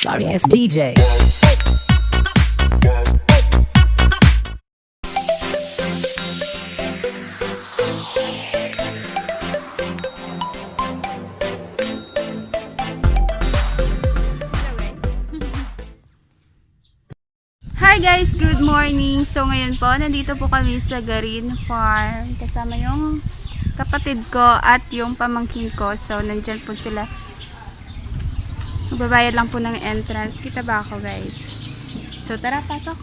Sorry ass DJ. Hi guys, good morning. So ngayon po, nandito po kami sa Garin Farm kasama yung kapatid ko at yung pamangkin ko. So nandyan po sila. Magbabayad lang po ng entrance. Kita ba ako guys? So tara, pasok.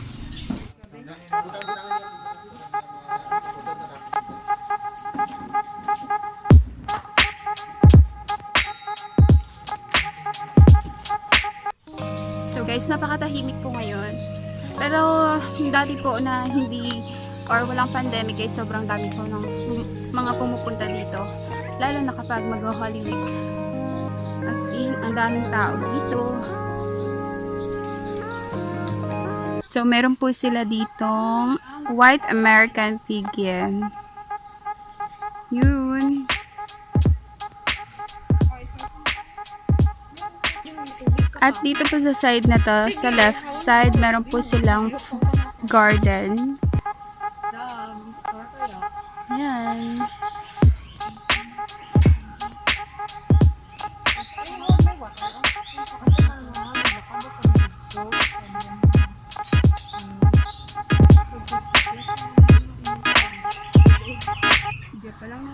So guys, napakatahimik po ngayon. Pero yung dati po na hindi or walang pandemic ay sobrang dami po ng mga pumupunta dito. Lalo na kapag mag-Holy Week. As in, ang daming tao dito. So meron po sila ditong White American Pigeon. Yun. At dito po sa side na to, sa left side, meron po silang garden. Ayan.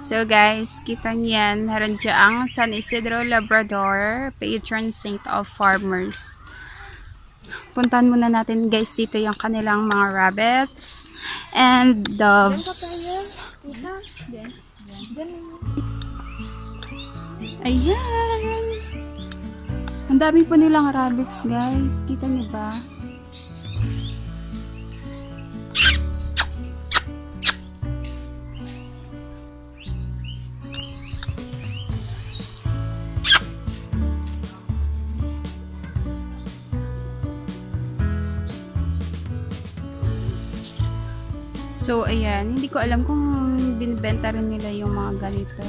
So guys, kita niyan, meron diyang San Isidro Labrador, patron saint of farmers. Puntahan muna natin guys dito yung kanilang mga rabbits and doves. Ayan! Ang dami po nilang rabbits guys, kita niyo ba? So, ayan. Hindi ko alam kung binibenta rin nila yung mga ganito.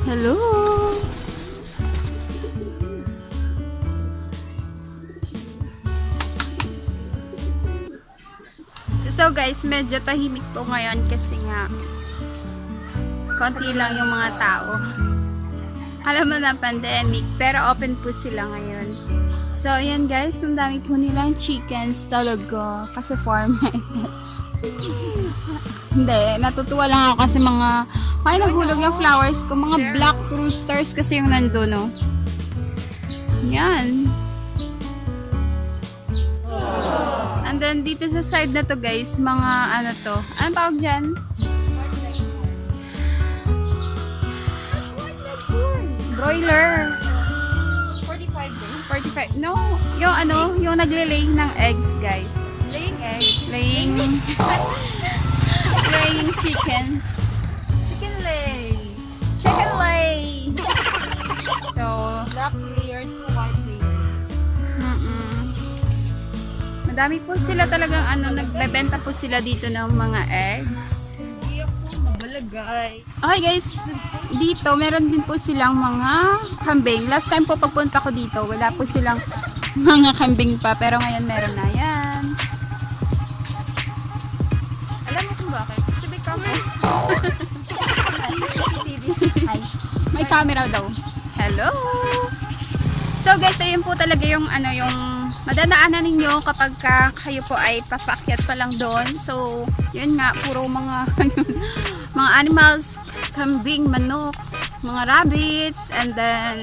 Hello! So, guys, medyo tahimik po ngayon kasi nga konti lang yung mga tao. Alam mo na pandemic, pero open po sila ngayon. So, ayan guys, ang dami po nilang chickens talaga. Kasi farmer. Hindi, natutuwa lang ako kasi mga, ay nahulog yung flowers ko. Mga black roosters kasi yung nandun, no? Yan. And then, dito sa side na to guys, mga ano to. Anong tawag dyan? Broiler. 45. No, yung ano, yung nagle-lay ng eggs, guys. Laying eggs? Laying chickens. Chicken lay. Chicken lay. So, Black layer to white layer. madami po sila talagang ano, nagbebenta po sila dito ng mga eggs. Hindi ako mabalagay. Okay guys, dito meron din po silang mga kambing. Last time po pagpunta ko dito, wala po silang mga kambing pa. Pero ngayon meron na yan. Alam mo kung bakit? Sabi ka mo. Ay, may camera daw. Hello! So guys, ayun po talaga yung ano, yung madadaanan ninyo kapag kayo po ay papakyat pa lang doon. So, yun nga, puro mga mga animals, kambing, manok, mga rabbits, and then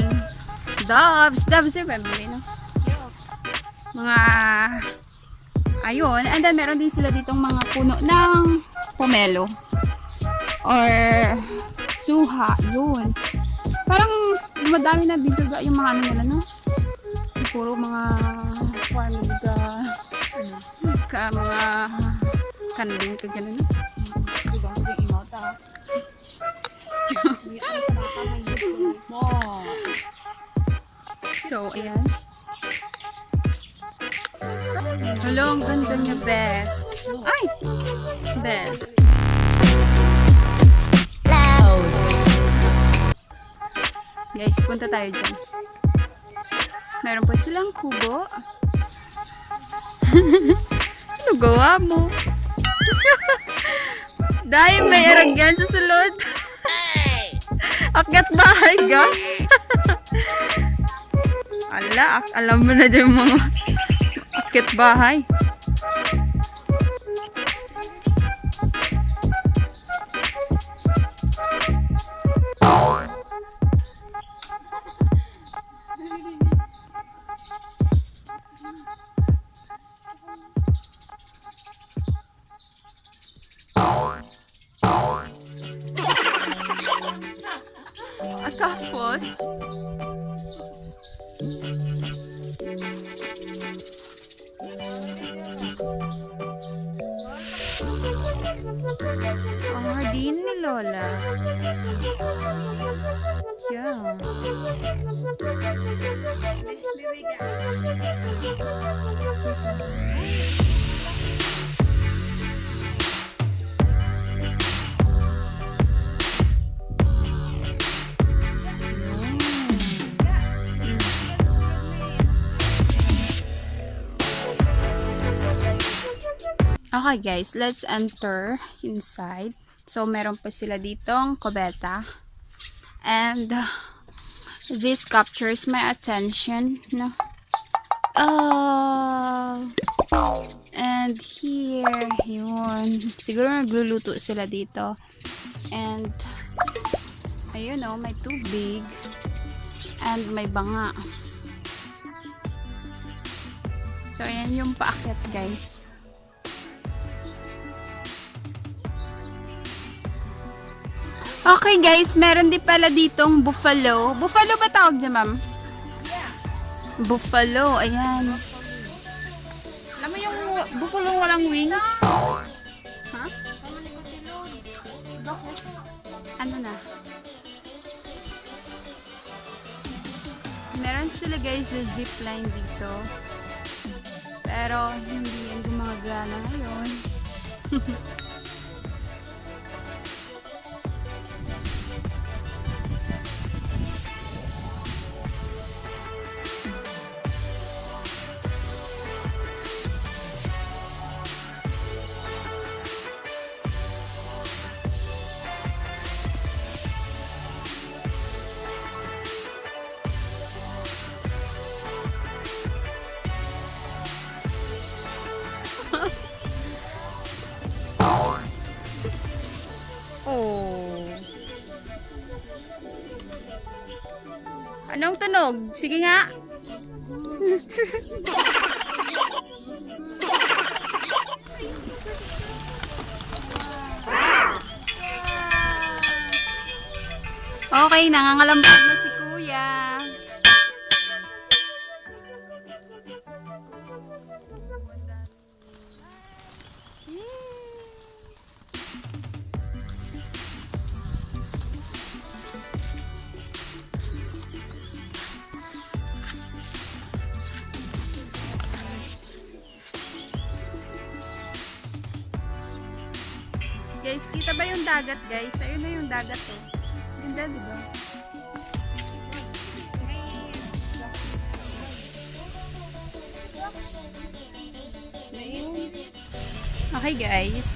doves. Doves yung family, no? Mga ayun. And then meron din sila ditong mga puno ng pomelo or suha. Yun. Parang madami na dito yung mga ano nila, no? Puro mga farming mga kambing ka gano'n, no? Diba? Yung imota. So, ayan. Hello, ang ganda niya, Bes. Ay! Bes. Guys, punta tayo dyan. Meron po silang kubo. Ano gawa mo? Dahil may aragyan sa sulod. Akyat bahay ka? Ala, alam mo na din mga akyat bahay. At tapos, ang hardin ni Lola. Yeah. Okay guys, let's enter inside. So meron pa sila ditong kubeta. And this captures my attention, no? Oh. And here, yun. Siguro nagluluto sila dito. And ayun oh, may tubig. And may banga. So ayan yung paakyat guys. Okay guys, meron din pala ditong buffalo. Buffalo ba tawag niya, ma'am? Yeah. Buffalo, ayan. Alam mo yung buffalo walang wings? Ha? Ano na? Meron sila guys na zipline dito. Pero hindi yan gumagana ngayon. Oh. Anong tunog? Sige nga. Okay, nangangalambog na si Kuya. Guys, kita ba yung dagat guys? Ayun na yung dagat oh. Ganda, diba? Okay guys.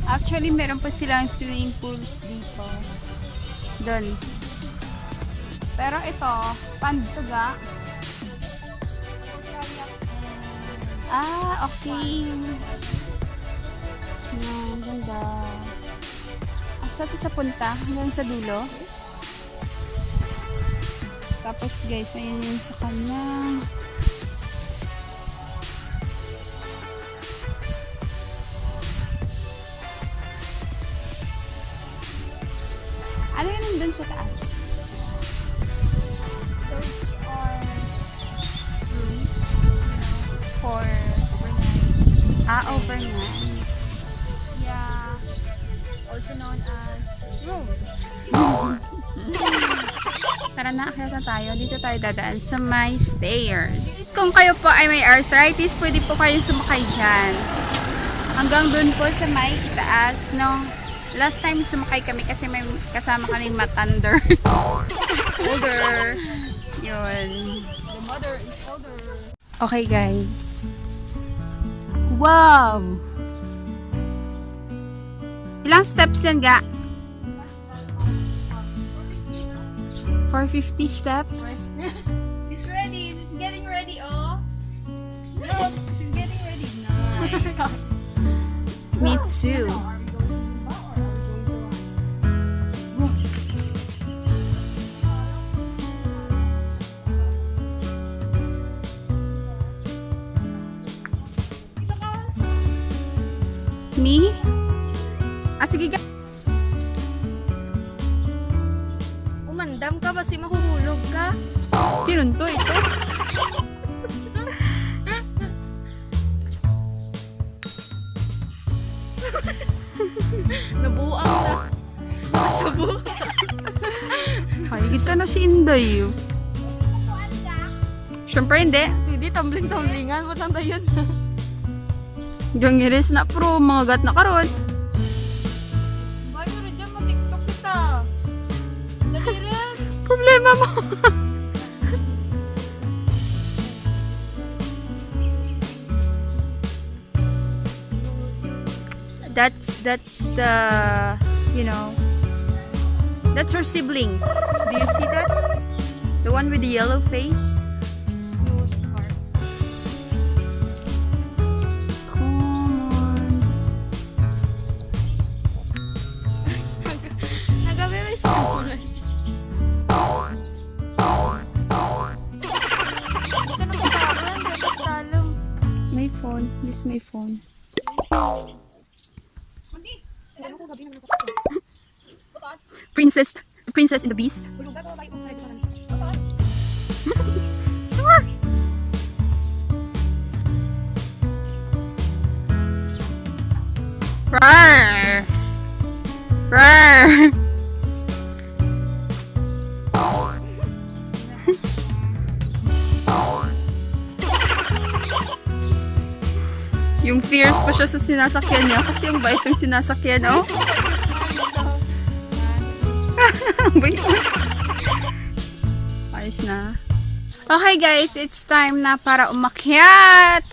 Actually, meron pa silang swimming pools dito. Doon. Pero ito, pantuga. Ah, okay. Yan, ganda. Asa ito sa punta? Hanggang sa dulo. Tapos guys, ayun yung sa kanya. Ano yun yung dun sa taas? Those are for overnight. Ah, overnight. Yeah. Also known as rooms. Tara na, akit na tayo. Dito tayo dadaan sa my stairs. Kung kayo po ay may arthritis, pwede po kayong sumakay dyan. Hanggang dun po sa may itaas, no? Last time sumakay kami kasi may kasama kaming matandar. older. Yun. The mother is older. Okay, guys. Wow! Ilang steps yan, ga? 450 steps? She's ready. She's getting ready, oh. Look, she's getting ready. Nice. Me too. Are we going to Zumba or are we going to Me? Ah, sige, ga. Umandam ka ba? Si mahuhulog ka? Tinunto ito. Nabuang na. Nakasabu. Ay, kita na si Inday. Siyempre hindi. Hindi, tumbling-tumblingan. Ba't nanda yun? Yung iris na pro, mga gat na karon. Bayo rin dyan, matiktok kita. Dali rin. Problema mo. That's the, you know, that's her siblings. Do you see that? The one with the yellow face? Come on. Nagabiris ka muna. Hindi ka na mataban. Dapat talong. My phone. This my phone. Princess in the Beast. Rawr! Rawr! Yung fierce pa siya sa sinasakyan niya kasi yung bait ng sinasakyan, oh. Wait. Ayos na. Okay guys, it's time na para umakyat.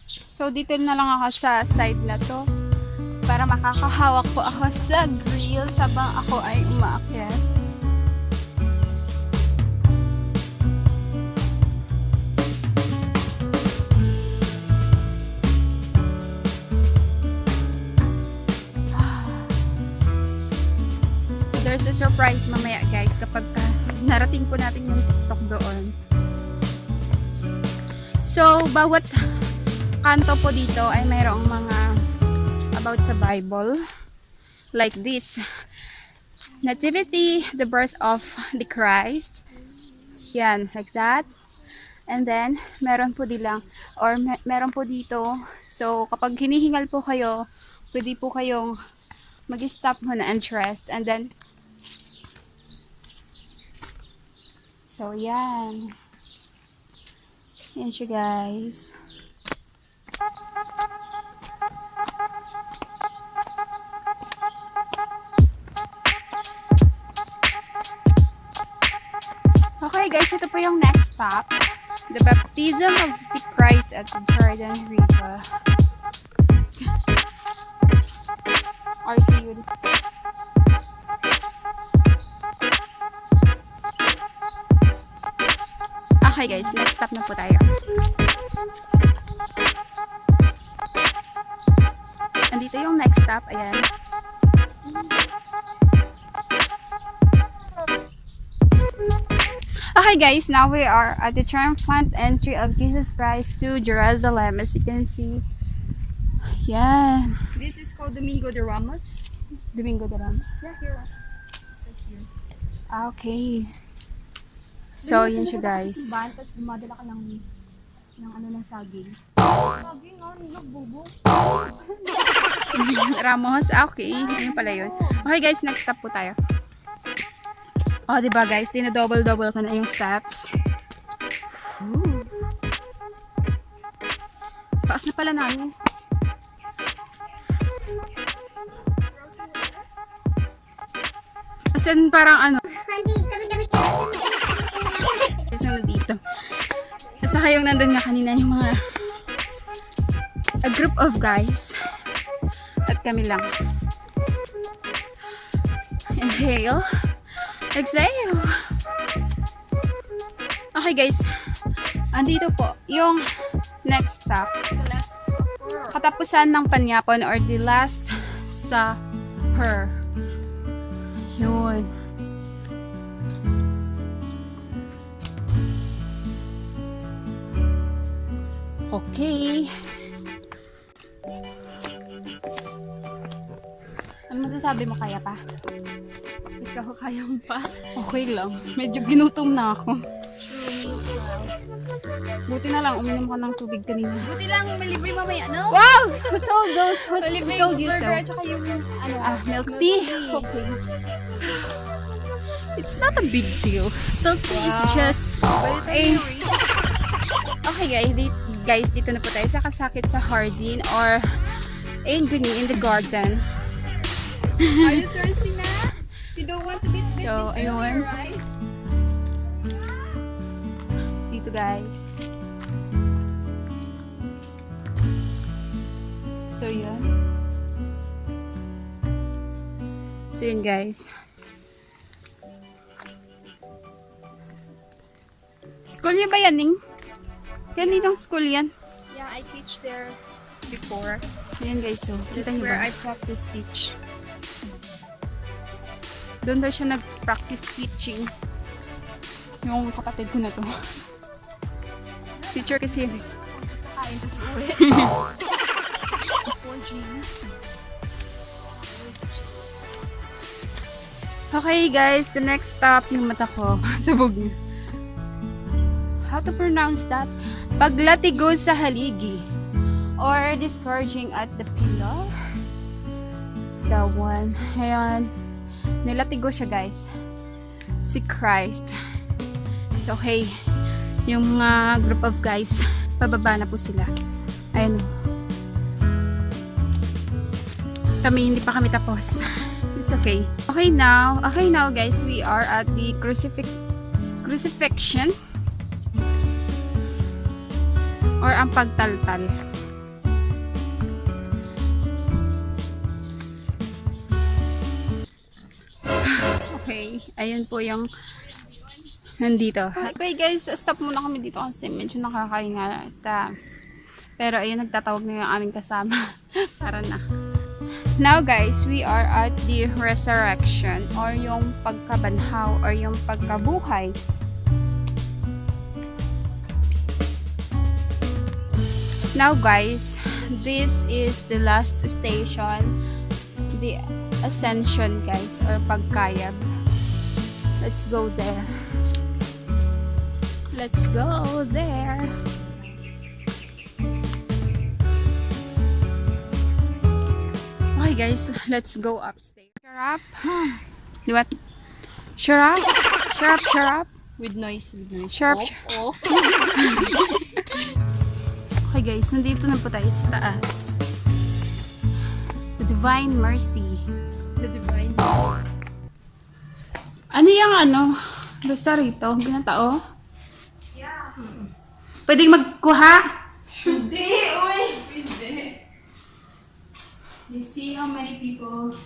So dito na lang ako sa side na to para makakahawak po ako sa grill sabang ako ay umaakyat. There's a surprise mamaya guys kapag narating po natin yung TikTok doon. So, bawat kanto po dito ay mayroong mga about sa Bible. Like this. Nativity, the birth of the Christ. Yan, like that. And then, meron po dilang, or meron po dito. So, kapag hinihingal po kayo, pwede po kayong mag-stop muna and rest. And then, so, yan. Yan siya, guys. Okay, guys. Ito po yung next stop. The baptism of the Christ at the Jordan River. RTU. Okay guys, next stop na po tayo. Andito yung next stop, ayan. Okay guys, now we are at the triumphant entry of Jesus Christ to Jerusalem. As you can see, yan. This is called Domingo de Ramos. Domingo de Ramos. Yeah, here. That's here. Ah, okay. So, yun siya guys. Tapos dumadala ka ng ano ng saging. Saging, oh, nilog-bubo. Ramos, ah, okay. Yun pala yun. Okay guys, next stop po tayo. Oh, diba guys, double-double ko na yung steps. Ooh. Taas na pala namin. As in, parang ano. Hindi, kami-kami Tsaka yung nandun nga kanina yung mga a group of guys. At kami lang. Inhale. Exhale. Okay guys. Andito po yung next stop. The last supper. Katapusan ng Panyapon or the last supper. Yun. Okay. Ano masasabi mo, kaya pa? Ikaw kaya mo pa? Okay lang. Medyo ginutom na ako. Buti na lang, uminom ka ng tubig kanina. Buti lang, malibre mamaya, no? Wow! Who told those? Who Malibre told yung you so? burger at saka yung ano, Milk tea? Okay. It's not a big deal. Milk tea is just a... Okay guys, dito na po tayo sa Kasakit sa Hardin or Anguni in the Garden. Are you thirsty na? You don't want to be fit So, this ayun. early, right? Dito guys. So, yun. So, yun guys. School niyo ba yan, Ning? Kaninong school yan? Yeah, I teach there before. Ayan guys, so. Kita That's niyo where ba? I practice teach. Doon daw siya nag-practice teaching. Yung kapatid ko na to. Teacher kasi yun. Kain kasi ulit. 4G. Okay guys, the next stop yung mata ko. Sabog niya. How to pronounce that? Paglatigo sa haligi. Or discouraging at the pillar. That one. Ayan. Nilatigo siya guys. Si Christ. So okay. Yung mga group of guys, pababa na po sila. Ayan. Kami, hindi pa kami tapos. It's okay. Okay now guys, we are at the crucifixion or ang pagtaltal. Okay, ayun po yung nandito. Okay guys, stop muna kami dito kasi medyo nakakainga. Pero ayun, nagtatawag na yung aming kasama. Tara na. Now guys, we are at the resurrection or yung pagkabanhaw or yung pagkabuhay. Now guys, this is the last station, the ascension guys or pagkayag. Let's go there. Let's go there. Okay guys, let's go upstairs. Shut up. What? Shut up. Shut up, shut up. With noise. Sharp. Oh. Okay guys, nandito na po tayo sa taas. The Divine Mercy. The divine. Ano yung basta rito? Ginatao? Yeah. Pwedeng magkuha? Hindi, oy. Hindi. You see how many people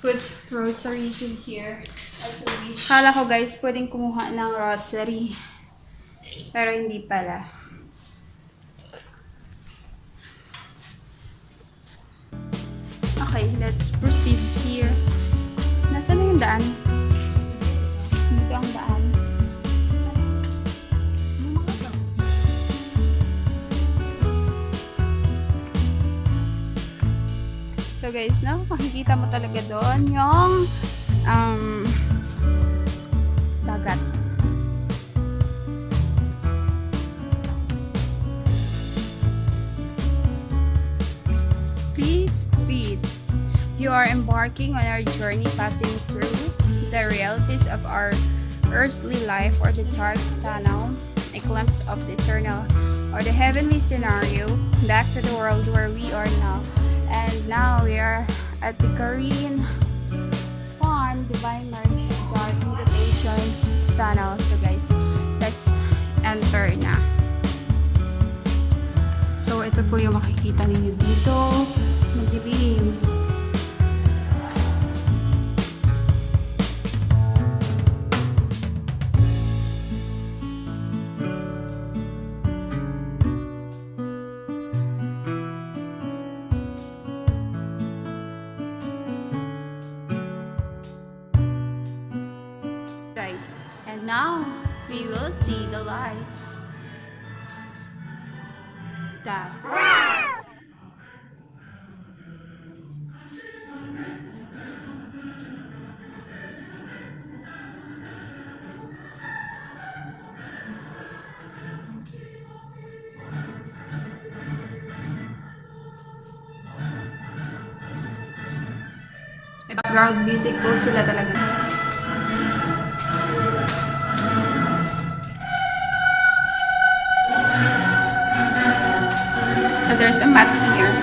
put rosaries in here? As a wish. Kala ko guys, pwedeng kumuha ng rosary. Pero hindi pala. Okay, let's proceed here. Nasaan na yung daan? Dito ang daan. So guys, no, makikita mo talaga doon yung dagat. Please read. You are embarking on our journey passing through the realities of our earthly life or the dark tunnel, a glimpse of the eternal or the heavenly scenario, back to the world where we are now. And now we are at the Korean Farm Divine Mercy Dark Meditation Tunnel. So guys, let's enter na. So, ito po yung makikita ninyo dito. Madilim. Guys, and now we will see the light. That. Background music po sila talaga. So there's a mat here.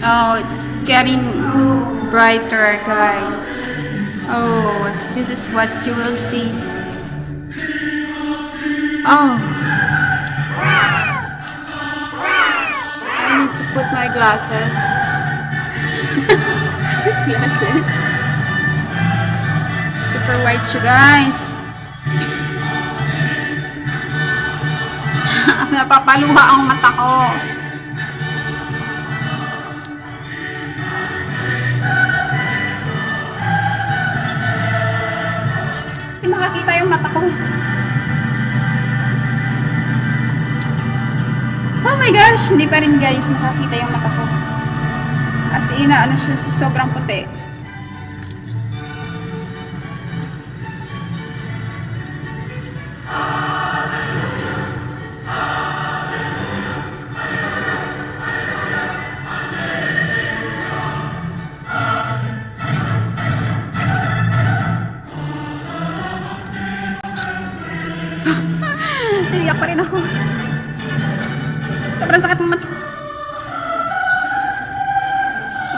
Oh, it's getting brighter, guys. Oh, this is what you will see. Oh. I need to put my glasses. Glasses. Super white siya, guys. Napapaluha ang mata ko. Hindi makakita yung mata ko. Oh my gosh! Hindi pa rin, guys, makakita yung mata ko. As in, ano siya, sobrang puti. Iiyak pa rin ako. Sobrang sakit ng mata ko.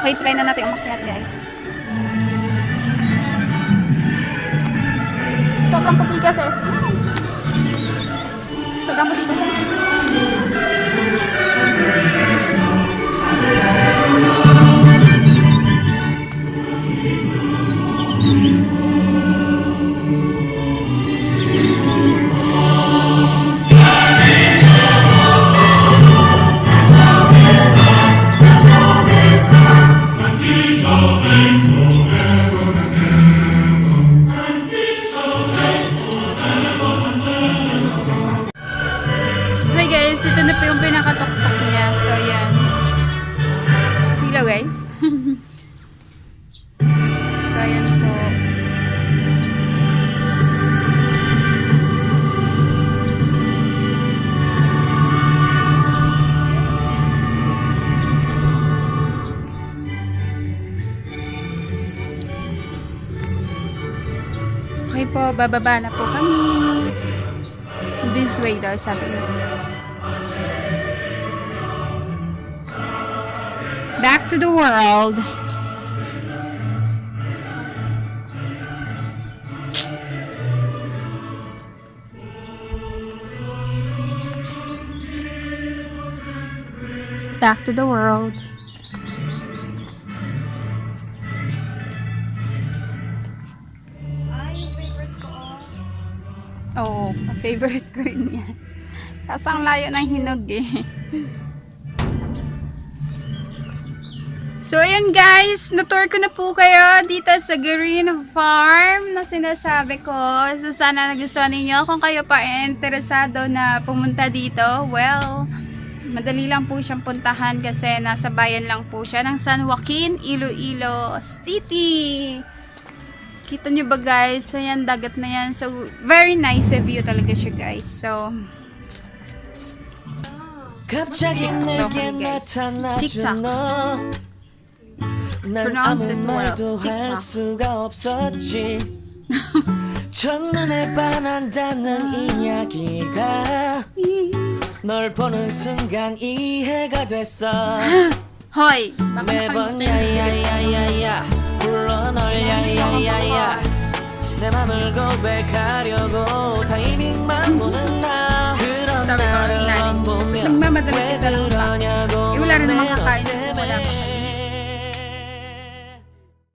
Okay, try na natin umakyat, guys. Sobrang puti kasi. Sobrang puti kasi. Hi guys, ito na po yung pinakatok-tok niya. So, yan. Silaw guys. So, ayan po. Okay po, bababa na po kami. This way daw, sabi niya. Back to the world. Back to the world. Oo, favorite ko rin yan. Kasi ang layo ng hinog eh. So, ayan guys, na-tour ko na po kayo dito sa Green Farm na sinasabi ko. So, sana nagustuhan ninyo. Kung kayo pa interesado na pumunta dito, well, madali lang po siyang puntahan kasi nasa bayan lang po siya ng San Joaquin, Iloilo City. Kita nyo ba guys? So, yan, dagat na yan. So, very nice view talaga siya guys. So, 갑자기 내게 나타나준 너 난 Pronounce it 아무 well. 말도 할 TikTok. 수가 없었지 첫눈에 반한다는 이야기가 널 보는 순간 이해가 됐어 hoy! 매번 야야야야야 불러 널 야야 널 고백하려고 타이밍만 보는 나 그런 Sabi ko, 나를 nanay, 보면 nagmamadali 왜 ka sa lang ba? 그러냐고 Eh, wala rin naman kakain.